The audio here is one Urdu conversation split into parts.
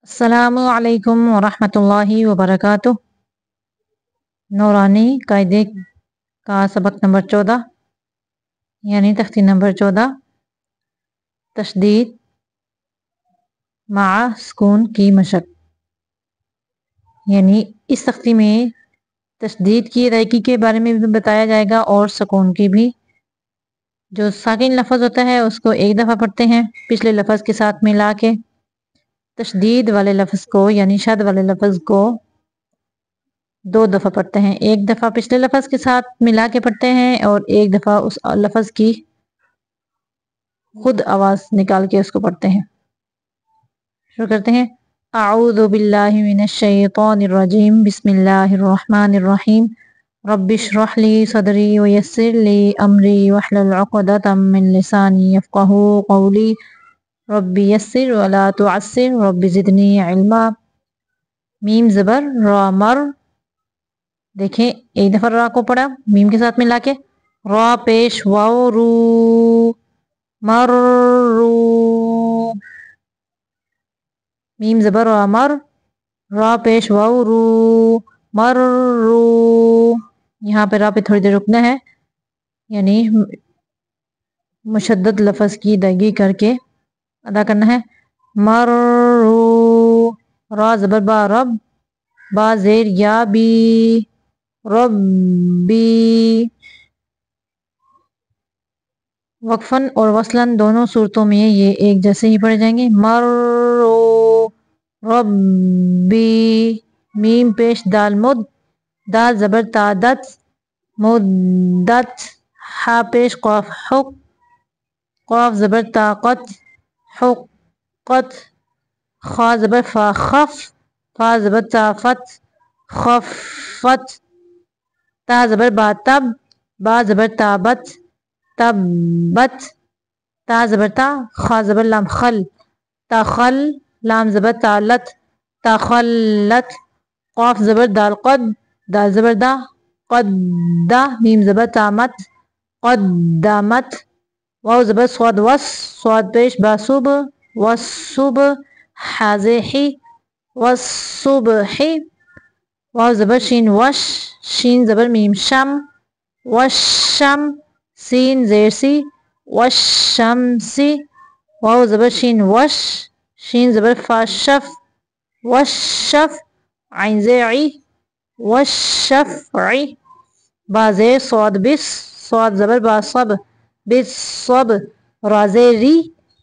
السلام علیکم ورحمۃ اللہ وبرکاتہ۔ نورانی قاعدے کا سبق نمبر 14 یعنی تختی نمبر 14، تشدید مع سکون کی مشق۔ یعنی اس تختی میں تشدید کی ادائیگی کے بارے میں بھی بتایا جائے گا اور سکون کی بھی۔ جو ساکن لفظ ہوتا ہے اس کو ایک دفعہ پڑھتے ہیں پچھلے لفظ کے ساتھ ملا کے، تشدید والے لفظ کو یعنی شد والے لفظ کو 2 دفعہ پڑھتے ہیں، ایک دفعہ پچھلے لفظ کے ساتھ ملا کے پڑھتے ہیں اور ایک دفعہ اس لفظ کی خود آواز نکال کے اس کو پڑھتے ہیں۔ شروع کرتے ہیں۔ اعوذ باللہ من الشیطان الرجیم، بسم اللہ الرحمن الرحیم، رب اشرح لی صدری ویسر لی امری واحلل عقدۃ من لسانی یفقہوا قولی، رب یسر ولا تعسر رب زدنی علما۔ میم زبر را مر، دیکھیں ایک دفعہ را کو پڑھا میم کے ساتھ ملا کے، را پیش واو رو، مر رو، میم زبر را مر، را پیش واو رو، مر رو۔ یہاں پہ را پہ تھوڑی دیر رکنا ہے، یعنی مشدد لفظ کی ادائیگی کر کے ادا کرنا ہے۔ مر رو، را زبر با رب، با زیر یا بی، ربی۔ وقفاً اور وصلاً دونوں صورتوں میں یہ ایک جیسے ہی پڑھے جائیں گے۔ مرو، ربی، میم پیش دال مد، دال زبر تا دت، مدت، ہا پیش قاف حق، قاف زبر طاقت، حقت، خا زبر فا خف، فا زبر طافت، خفت، تا زبر با تب، با زبر تابت، تبت، تا زبر تا، خا زبر لام خل، تخل، لام زبر تالت، تخلت، قاف زبر دال قد، دال زبر دا، قد، میم زبر تامت، قدمت، واو زبر صاد وس، صاد پیش با صب، والصبح، حازحی، والصبحی، واو زبر شین وش، شین زبر میم شم، والشم، سین زیر سی، والشمسی، واو زبر شین وش، شین زبر فا شف، والشف، عین زیعی، والشفعی، با زیر صاد بس، صاد زبر با صب، بالصب، را زیر ری،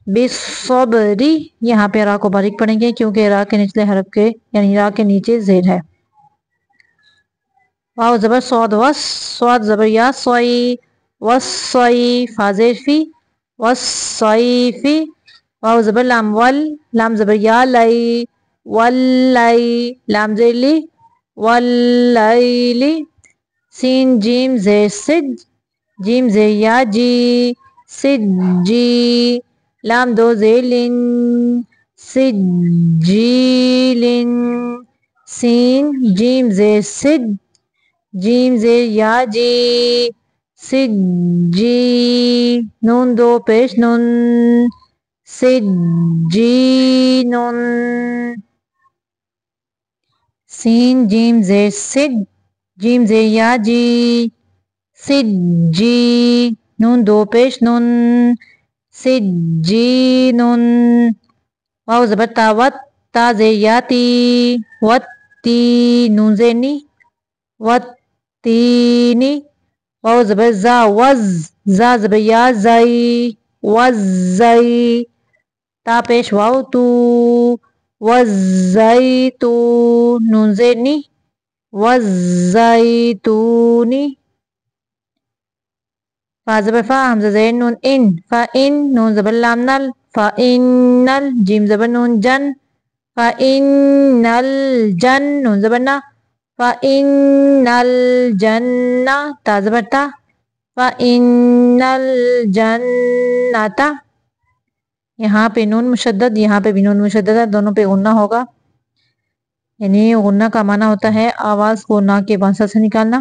بالصبری۔ یہاں پہ را کو باریک پڑھیں گے کیونکہ را کے نچلے حرف کے یعنی را کے نیچے زیر ہے۔ واو زبر صاد وس، صاد زبر یا صوی، والصی، فا زیر فی، والصیفی، واو زبر لام ول، لام زبر یا لی، واللی، لام زیر لی، واللیلی، سین جیم زیر سج، جیم زیر یا جی، سجی، لام دو زیر لن، سجیلن، سین جیم زیر سج، جیم زیر یا جی، سجی، نون دو پیش نون، سجینن، سین جیم زیر سج، جیم زیر یا جی، سجی، نون دو پیش نون، سجینن، واو زبر تاوت، تا زیر یا تی، وتی، نون زیر نی، وتینی، واو زبر زا وز، زا زبر یا زئی، وزئی، تا پیش واو تو، وزیتو، نون زیر نی، وزیتونی، فا زبر فا، حمزہ زیر نون ان، فا ان، نون زبر لام نل، فا انل، جیم زبر نون جن، فا انل جن، نون زبر نا، فا انل جنہ، تا زبر تا، فا انل جنتا۔ یہاں پہ نون مشدد، یہاں پہ بھی نون مشدد ہے، دونوں پہ غنہ ہوگا، یعنی غنہ کا معنی ہوتا ہے آواز کو ناک کے بانسا سے نکالنا۔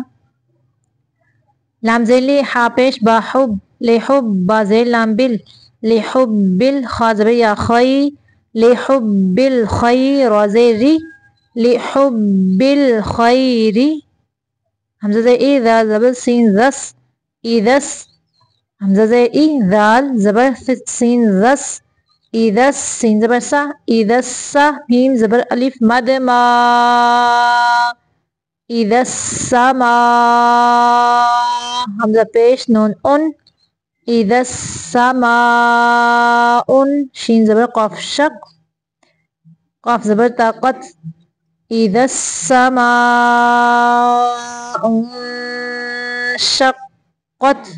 لام زیر لی، ہا پیش با حب، لحب، با زیر لام بل، لحب بل، خا زبر یا خی، لحب الخير زيري لحب الخير حمزة زي اي ذا زبر سين ذس إذس حمزة زي اي ذال زبر سين ذس إذا سين زبر سا إذا السا ميم زبر ألف مد ما إذا السماء حمزة پیش نون أن إذا السماء شين زبر قاف شق قاف زبر طاقت إذا السماء شقت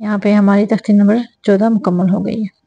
یہاں پہ ہماری تختی نمبر 14 مکمل ہو گئی ہے۔